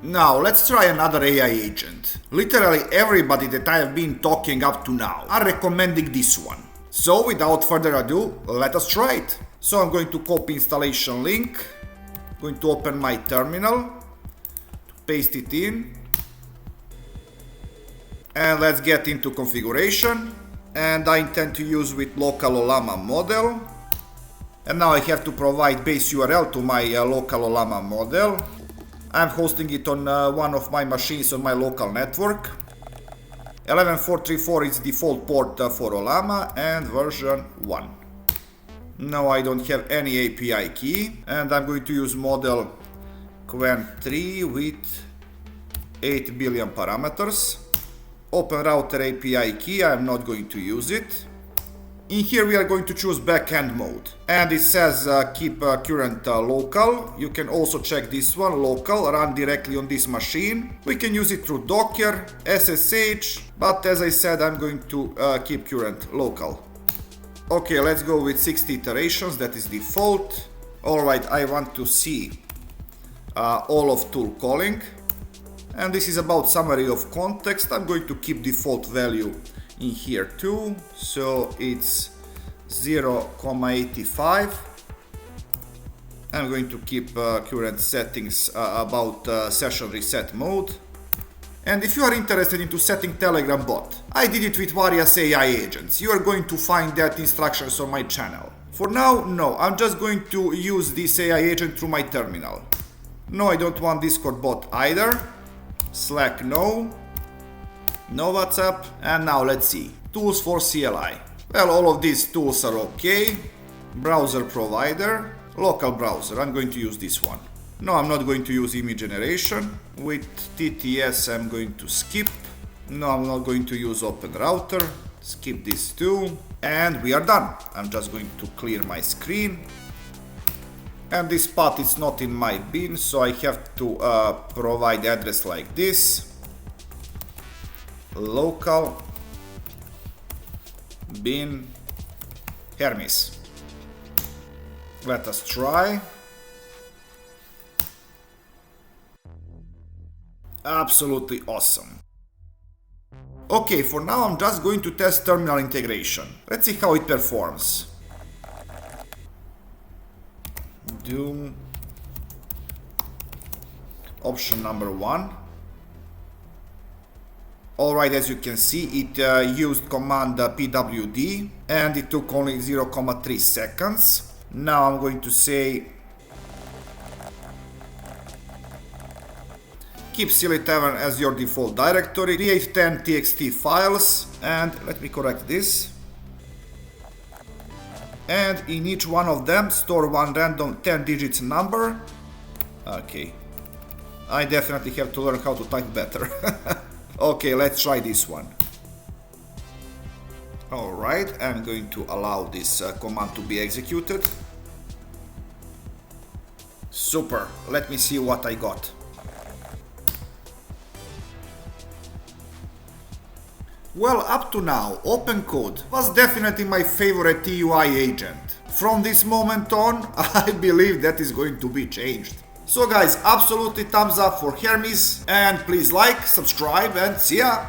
Now let's try another AI agent. Literally everybody that I have been talking up to now are recommending this one. So without further ado, let us try it. So I'm going to copy installation link, going to open my terminal, paste it in, and let's get into configuration. And I intend to use with local Ollama model. And now I have to provide base URL to my local Ollama model. I'm hosting it on one of my machines on my local network. 11434 is default port for Ollama and version 1. No, I don't have any API key, and I'm going to use model Qwen3 with 8 billion parameters. Open router API key, I'm not going to use it. In here we are going to choose backend mode, and it says keep current local. You can also check this one, local, run directly on this machine. We can use it through Docker, SSH, but as I said, I'm going to keep current local. Okay, let's go with 60 iterations, that is default. Alright, I want to see all of tool calling. And this is about summary of context. I'm going to keep default value in here too, so it's 0,85. I'm going to keep current settings about session reset mode. And if you are interested into setting Telegram bot, I did it with various AI agents. You are going to find that instructions on my channel. For now, no, I'm just going to use this AI agent through my terminal. No, I don't want Discord bot either. Slack no. No WhatsApp, and now let's see. Tools for CLI. Well, all of these tools are okay. Browser provider, local browser, I'm going to use this one. No, I'm not going to use image generation. With TTS I'm going to skip. No, I'm not going to use open router. Skip this too. And we are done. I'm just going to clear my screen. And this path is not in my bin, so I have to provide address like this. Local bin Hermes. Let us try. Absolutely awesome. Okay, for now I'm just going to test terminal integration. Let's see how it performs. Do option number 1. Alright, as you can see, it used command pwd and it took only 0,3 seconds. Now I'm going to say keep Silly Tavern as your default directory, create 10 txt files, and let me correct this. And in each one of them store one random 10 digits number. Okay, I definitely have to learn how to type better. Okay, let's try this one. Alright, I'm going to allow this command to be executed. Super, let me see what I got. Well, up to now, OpenCode was definitely my favorite TUI agent. From this moment on, I believe that is going to be changed. So guys, absolutely thumbs up for Hermes, and please like, subscribe, and see ya!